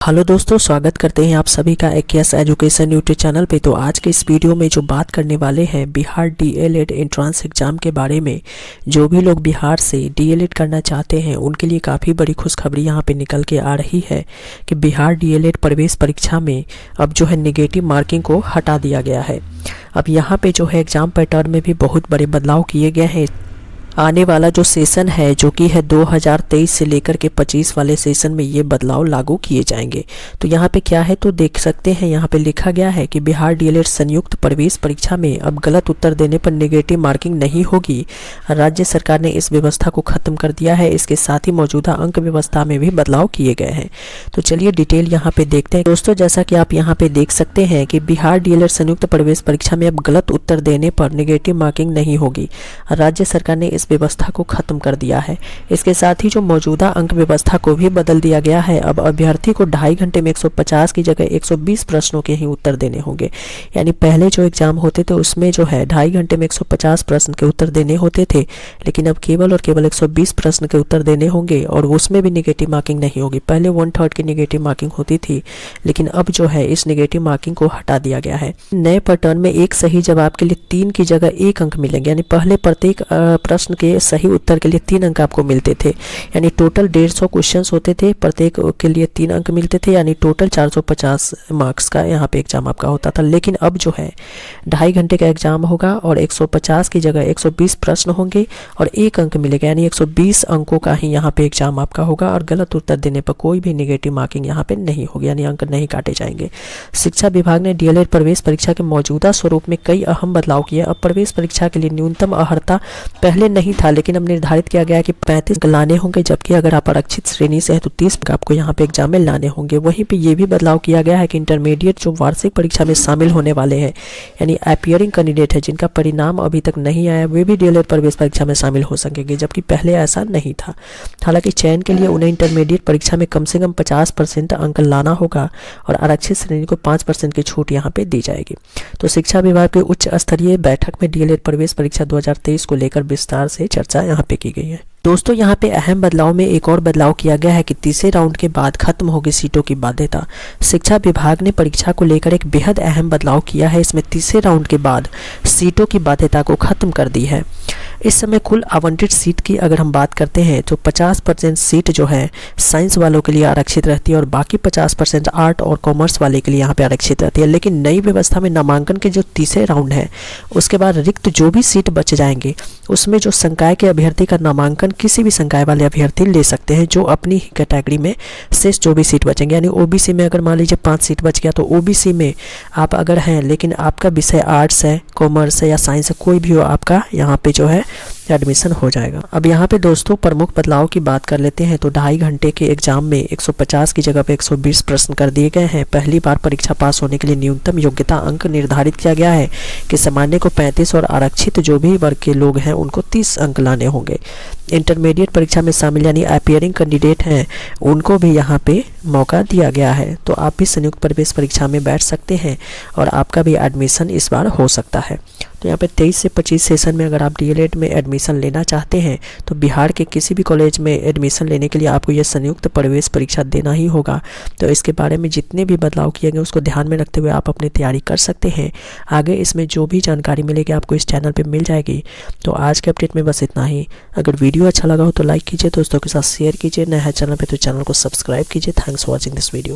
Hello दोस्तों, स्वागत करते हैं आप सभी का AKS एजुकेशन यूट्यूब चैनल पे। तो आज के इस वीडियो में जो बात करने वाले हैं बिहार DLED एंट्रेंस एग्ज़ाम के बारे में। जो भी लोग बिहार से DLED करना चाहते हैं उनके लिए काफ़ी बड़ी खुशखबरी यहाँ पे निकल के आ रही है कि बिहार DLED प्रवेश परीक्षा में अब जो है नेगेटिव मार्किंग को हटा दिया गया है। अब यहाँ पे जो है एग्ज़ाम पैटर्न में भी बहुत बड़े बदलाव किए गए हैं। आने वाला जो सेशन है जो कि है 2023 से लेकर के 25 वाले सेशन में ये बदलाव लागू किए जाएंगे। तो यहाँ पे क्या है तो देख सकते हैं, यहाँ पे लिखा गया है कि बिहार DLED संयुक्त प्रवेश परीक्षा में अब गलत उत्तर देने पर नेगेटिव मार्किंग नहीं होगी। राज्य सरकार ने इस व्यवस्था को खत्म कर दिया है। इसके साथ ही मौजूदा अंक व्यवस्था में भी बदलाव किए गए हैं। तो चलिए डिटेल यहाँ पे देखते हैं दोस्तों। जैसा कि आप यहाँ पे देख सकते हैं कि बिहार DLED संयुक्त प्रवेश परीक्षा में अब गलत उत्तर देने पर नेगेटिव मार्किंग नहीं होगी। राज्य सरकार ने इस व्यवस्था को खत्म कर दिया है। इसके साथ ही जो मौजूदा अंक व्यवस्था को भी बदल दिया गया है। अब अभ्यर्थी को 2.5 घंटे में 150 की जगह 120 प्रश्नों के ही उत्तर देने होंगे। यानी पहले जो एग्जाम होते थे उसमें जो है 2.5 घंटे में 150 प्रश्न के उत्तर देने होते थे, लेकिन अब केवल और केवल 120 प्रश्न के उत्तर देने होंगे और उसमें भी नेगेटिव मार्किंग नहीं होगी। पहले 1/3 की नेगेटिव मार्किंग होती थी, लेकिन अब जो है इस नेगेटिव मार्किंग को हटा दिया गया है। नए पैटर्न में एक सही जवाब के लिए 3 की जगह 1 अंक मिलेंगे। यानी पहले प्रत्येक प्रश्न के सही उत्तर के लिए 3 अंक आपको मिलते थे। यानी टोटल 150 क्वेश्चंस होते थे, प्रत्येक के लिए 3 अंक मिलते थे। यानी टोटल 450 मार्क्स का यहाँ पे एग्जाम आपका होता था। लेकिन अब जो है 2.5 घंटे का एग्जाम होगा और 150 की जगह 120 प्रश्न होंगे और 1 अंक मिलेगा। यानी 120 अंकों का ही यहाँ पे एग्जाम आपका होगा और गलत उत्तर देने पर कोई भी नेगेटिव मार्किंग यहाँ पे नहीं होगी, यानी अंक नहीं काटे जाएंगे। शिक्षा विभाग ने DLED प्रवेश परीक्षा के मौजूदा स्वरूप में कई अहम बदलाव किए। अब प्रवेश परीक्षा के लिए न्यूनतम अर्हता पहले नहीं था, लेकिन अब निर्धारित किया गया कि 35 अंक लाने होंगे, जबकि अगर आप आरक्षित श्रेणी से हैं तो 30 अंक आपको यहाँ पे एग्जाम में लाने होंगे। वहीं पे ये भी बदलाव किया गया है कि इंटरमीडिएट जो वार्षिक परीक्षा में शामिल होने वाले हैं, यानी अपीयरिंग कैंडिडेट है जिनका परिणाम अभी तक नहीं आया, वे भी DLED प्रवेश परीक्षा में शामिल हो सकेंगे, जबकि पहले ऐसा नहीं था। हालांकि चयन के लिए उन्हें इंटरमीडिएट परीक्षा में कम से कम 50% अंक लाना होगा और आरक्षित श्रेणी को 5% की छूट यहाँ पे दी जाएगी। तो शिक्षा विभाग के उच्च स्तरीय बैठक में DLED प्रवेश परीक्षा 2023 को लेकर विस्तार से चर्चा यहाँ पे की गई है। दोस्तों यहाँ पे अहम बदलाव में एक और बदलाव किया गया है कि तीसरे राउंड के बाद खत्म होगी सीटों की बाध्यता। शिक्षा विभाग ने परीक्षा को लेकर एक बेहद अहम बदलाव किया है। इसमें तीसरे राउंड के बाद सीटों की बाध्यता को खत्म कर दी है। इस समय कुल आवंटित सीट की अगर हम बात करते हैं तो 50% सीट जो है साइंस वालों के लिए आरक्षित रहती है और बाकी 50% आर्ट और कॉमर्स वाले के लिए यहाँ पे आरक्षित रहती है। लेकिन नई व्यवस्था में नामांकन के जो तीसरे राउंड है उसके बाद रिक्त जो भी सीट बच जाएंगे उसमें जो संकाय के अभ्यर्थी का नामांकन किसी भी संकाय वाले अभ्यर्थी ले सकते हैं जो अपनी ही कैटेगरी में शेष जो भी सीट बचेंगे। यानी OBC में अगर मान लीजिए 5 सीट बच गया तो OBC में आप अगर हैं लेकिन आपका विषय आर्ट्स है, कॉमर्स है या साइंस है, कोई भी हो, आपका यहाँ पे जो है एडमिशन हो जाएगा। अब यहाँ पे दोस्तों प्रमुख बदलाव की बात कर लेते हैं। तो 2.5 घंटे के एग्जाम में 150 की जगह पे 120 प्रश्न कर दिए गए हैं। पहली बार परीक्षा पास होने के लिए न्यूनतम योग्यता अंक निर्धारित किया गया है कि सामान्य को 35 और आरक्षित जो भी वर्ग के लोग हैं उनको 30 अंक लाने होंगे। इंटरमीडिएट परीक्षा में शामिल यानी अपीयरिंग कैंडिडेट हैं उनको भी यहाँ पे मौका दिया गया है। तो आप भी संयुक्त प्रवेश परीक्षा में बैठ सकते हैं और आपका भी एडमिशन इस बार हो सकता है। तो यहाँ पे 23 से 25 सेशन में अगर आप DLED में एडमिशन लेना चाहते हैं तो बिहार के किसी भी कॉलेज में एडमिशन लेने के लिए आपको यह संयुक्त प्रवेश परीक्षा देना ही होगा। तो इसके बारे में जितने भी बदलाव किए गए उसको ध्यान में रखते हुए आप अपनी तैयारी कर सकते हैं। आगे इसमें जो भी जानकारी मिलेगी आपको इस चैनल पर मिल जाएगी। तो आज के अपडेट में बस इतना ही। अगर वीडियो अच्छा लगा हो तो लाइक कीजिए, दोस्तों के साथ शेयर कीजिए, नया है चैनल पर तो चैनल को सब्सक्राइब कीजिए। Thanks for watching this video.